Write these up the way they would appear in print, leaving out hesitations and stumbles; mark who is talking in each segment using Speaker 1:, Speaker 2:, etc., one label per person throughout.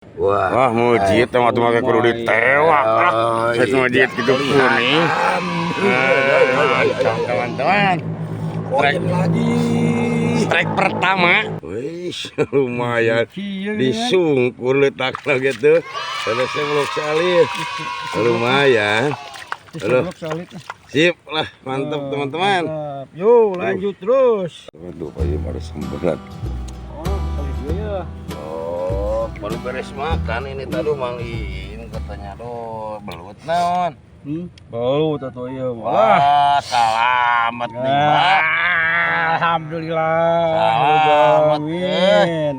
Speaker 1: Wah, mujit teman teman kayak kudu ditewak lah. Saya mujit gitu kuning. Teman-teman. Strike pertama. Wih, lumayan. Disungkur letaknya gitu. Selesai blok salib. Lumayan. Halo. Sip lah, mantap teman-teman.
Speaker 2: Yuk lanjut terus.
Speaker 1: Aduh, Pak Yim ada semberat.
Speaker 2: Oh, kali dua ya.
Speaker 1: Oh, baru beres makan ini tadi Mang Iin katanya doh belut naon.
Speaker 2: Bau tato ya.
Speaker 1: Wah, selamat nih, Pak.
Speaker 2: Alhamdulillah.
Speaker 1: Selamat,
Speaker 2: Amin.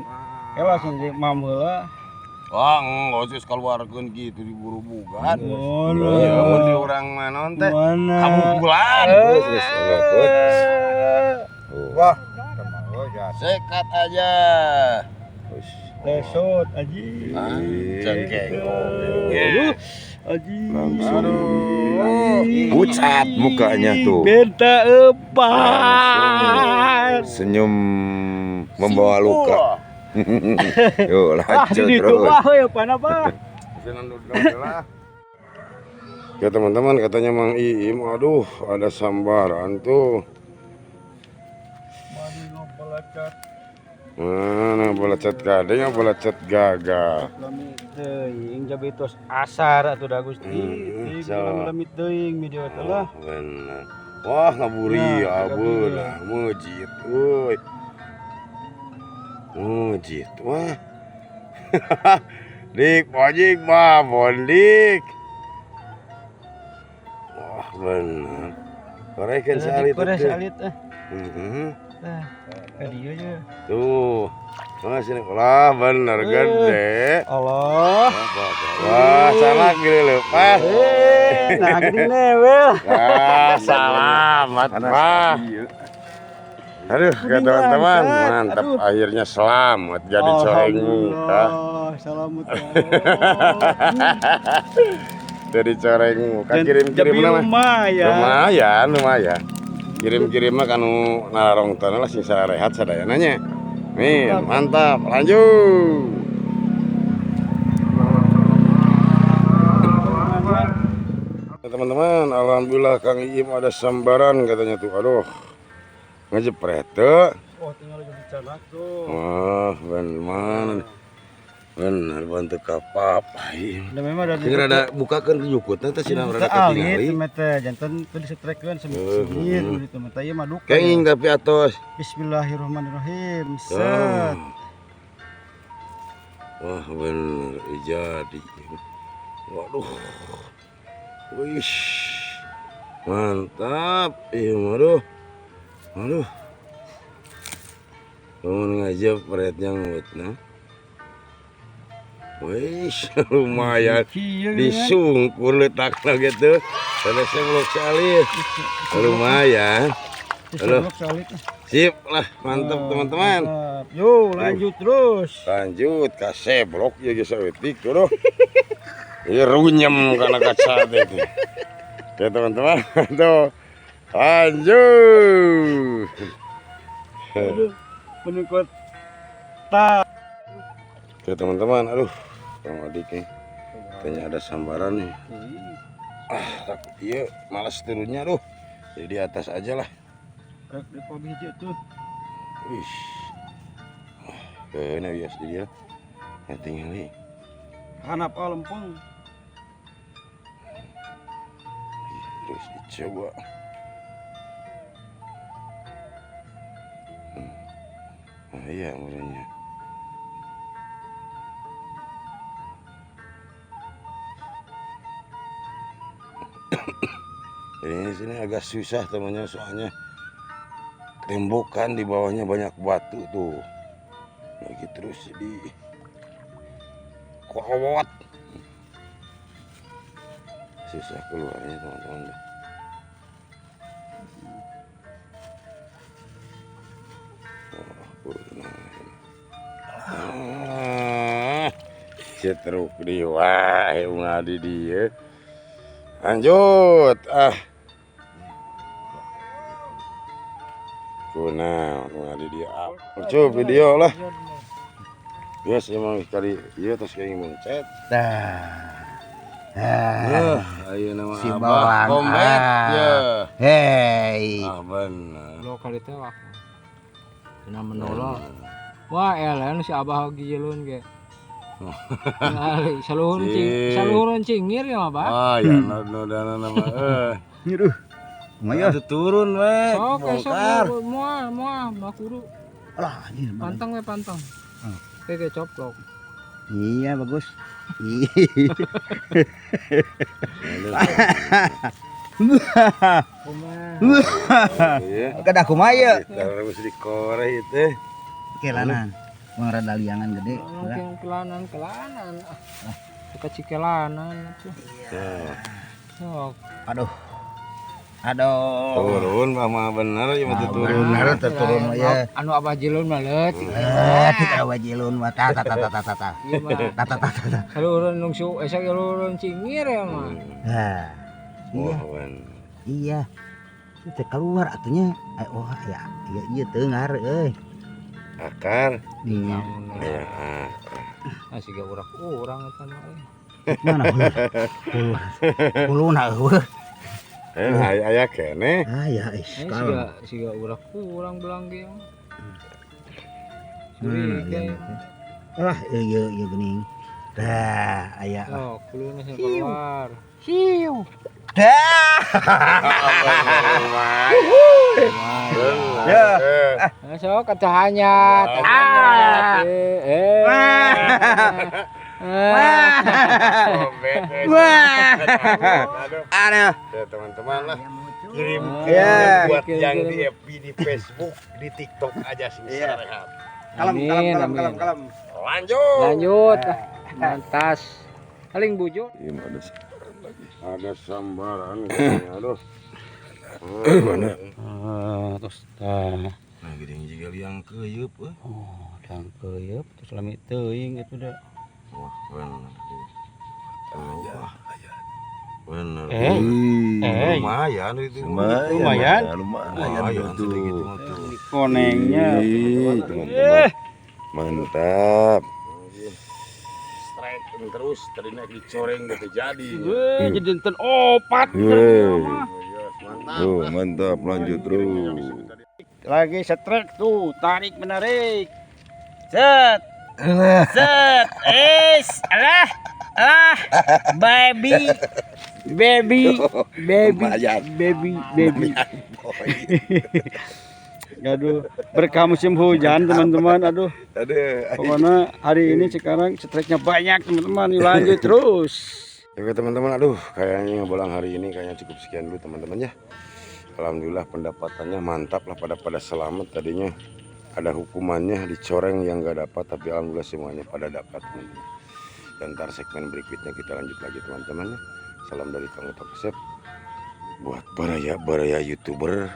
Speaker 2: Langsung di mamula.
Speaker 1: Wah, enggak usah keluarkeun gitu diburu bugan.
Speaker 2: Mana?
Speaker 1: Ya, mun di urang manon teh.
Speaker 2: Mana?
Speaker 1: Kamu bulan.
Speaker 2: Wah,
Speaker 1: Sekat aja.
Speaker 2: lesot aji.
Speaker 1: Cengkeh.
Speaker 2: Aji.
Speaker 1: Langsung. Pucat mukanya tuh.
Speaker 2: Benta epat.
Speaker 1: Senyum membawa luka. Yuk lanjut terus.
Speaker 2: Ya apa?
Speaker 1: Ya teman-teman, katanya Mang Iim, aduh ada sambaran tuh. Mana belacat kadeng, belacat gagal.
Speaker 2: Lamit teuing jabetos asar atuh da Gusti. Lamit teuing video teh lah.
Speaker 1: Bener. Wah ngaburi abeul mujit euy. Mujit wah. Dik pojik babon dik. Wah bener. Korekeun salit
Speaker 2: Kore salit
Speaker 1: Heeh.
Speaker 2: Tah, ka dieu ye.
Speaker 1: Tuh. Wah sini lah bener gede.
Speaker 2: Allah.
Speaker 1: Wah, sama gini lupa.
Speaker 2: Nah gini newel.
Speaker 1: Wah, selamat, Pak. Aduh, ya teman-teman, mantap. Akhirnya selamat jadi coreng muka.
Speaker 2: Selamat.
Speaker 1: Jadi coreng muka. Kirim-kirim nama. Lumayan. Kirim-kirim mah kanu narong tanah lah sing sarehat sadayananya. Nih, mantap. Lanjut. Teman-teman, alhamdulillah Kang Iim ada sambaran katanya tuh. Aduh. Ngejepret tuh.
Speaker 2: Oh, tinggal jadi canak tuh.
Speaker 1: Wah, bener. Bener bantu kapap.
Speaker 2: Da memang ada
Speaker 1: Kira ada bukakeun jukutna teh cenah rada katingali.
Speaker 2: Alit mete janten teu disetrekeun semit gitu mah teh mah duka.
Speaker 1: Kenging tapi atos.
Speaker 2: Bismillahirrahmanirrahim. Set.
Speaker 1: Wah, bener jadi. Waduh. Wih. Mantap. Aduh. Kamu ngajak peretnya ngutna. Wih, lumayan. Disungkur letaknya gitu. Selesai blok salib. Lumayan. Halo. Sip lah, mantap teman-teman.
Speaker 2: Yuk lanjut terus.
Speaker 1: Lanjut kasih blok ya geus eutik tuh. Ieu runyem kana kaca teh. Oke teman-teman, tuh. Lanjut.
Speaker 2: Aduh, menengkot ta.
Speaker 1: Oke teman-teman, aduh. Kang Adik nih. Kayaknya ada sambaran nih. Takut iya malas turunnya aduh. Jadi di atas aja lah.
Speaker 2: Rek di hiji tuh.
Speaker 1: Wih. Kena bias di dia. Ya tinggal nih.
Speaker 2: Hanap lempeng.
Speaker 1: Terus dicoba. Nah iya mulanya. Ini sini agak susah temannya soalnya tembokan di bawahnya banyak batu tuh. Lagi terus jadi korowot. Susah keluarnya teman-teman. Cetruk di wah ngadi dia. Lanjut kuna ngadi dia. Coba video lah. Yes, emang sekali iya terus kayak mencet. Ayo nama
Speaker 3: Si
Speaker 1: Abah
Speaker 3: Bolang,
Speaker 1: Komet ya.
Speaker 3: Hei.
Speaker 1: Benar.
Speaker 4: Lo kali teh wak. Cenah menolo. Wah, elen si Abah lagi jelun ge. Saluhun cingir ya, Abah.
Speaker 1: Ah, ya no dana nama
Speaker 3: Aduh. Maya
Speaker 1: turun we.
Speaker 4: Sok esok moal kudu.
Speaker 3: lah anjir.
Speaker 4: Pantang we pantang. Kayak coplok.
Speaker 3: Iya bagus.
Speaker 1: Iya.
Speaker 3: Kada kumaya.
Speaker 1: Terus dikoreh itu.
Speaker 3: Kelanan. Mau rada liangan gede.
Speaker 4: Mungkin kelanan. Suka cikelanan tuh. Sok.
Speaker 3: Aduh.
Speaker 1: Turun mah bener ya mah turun.
Speaker 3: Bener turun ya.
Speaker 4: Anu Abah jelun mah leut.
Speaker 3: Tidak wajilun mah ta.
Speaker 4: Ieu mah saluhun nungsu esok saluhun cingir ya mah.
Speaker 3: Nah. Iya. Iya. Itu keluar atunya. Oh ya, iya teungar euy.
Speaker 1: Akar.
Speaker 3: Iya.
Speaker 1: Ya.
Speaker 4: Masih gak urang eta mah.
Speaker 3: Mana uluna eueuh.
Speaker 1: Aya kene.
Speaker 3: Ya kalem.
Speaker 4: Siga urang belang ge.
Speaker 3: Lah iya geuning. Dah aya.
Speaker 4: Oh, kuluna sing keluar.
Speaker 3: Siu. Dah. Ya.
Speaker 4: Sok atuh hanyat.
Speaker 3: Ada.
Speaker 1: Ya teman-teman lah. Kirim
Speaker 3: Ya.
Speaker 1: buat yang di FB, di Facebook, di TikTok aja sih rehat.
Speaker 3: Kalem.
Speaker 4: Lanjut. Mantas. Paling bujur.
Speaker 1: Ada sambaran aduh.
Speaker 2: Terus tah.
Speaker 1: Nah, geuning jiga liang keuyeub
Speaker 2: Oh, dan keuyeub terus lami teuing itu da.
Speaker 1: Wah, bener. Bener. Lumayan itu.
Speaker 2: Lumayan.
Speaker 1: Lumayan sedikit mah tuh.
Speaker 2: Konengnya.
Speaker 1: Teman-teman. Mantap. Strike terus tadinya dicoreng gitu jadi.
Speaker 2: Jadi enten opat.
Speaker 1: Mantap. Mantap lanjut terus.
Speaker 2: Lagi setrek tuh, tarik menarik. Set. Alah. Baby. Aduh, berkah musim hujan teman-teman. Aduh. Pokoknya hari ini sekarang streknya banyak teman-teman. Lanjut terus.
Speaker 1: Oke teman-teman, aduh kayaknya bolang hari ini kayaknya cukup sekian dulu teman-teman ya. Alhamdulillah pendapatannya mantap lah, pada selamat. Tadinya ada hukumannya dicoreng yang nggak dapat, tapi alhamdulillah semuanya pada dapat teman-teman. Dan ntar segmen berikutnya kita lanjut lagi teman-teman ya. Salam dari Kang Uta Kesep buat baraya YouTuber,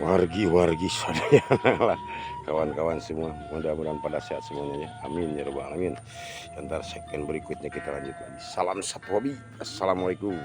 Speaker 1: wargi sadayana lah, kawan-kawan semua. Mudah-mudahan pada sehat semuanya ya. Amin ya rabbal alamin. Dan ntar segmen berikutnya kita lanjut lagi. Salam satu hobi. Assalamualaikum.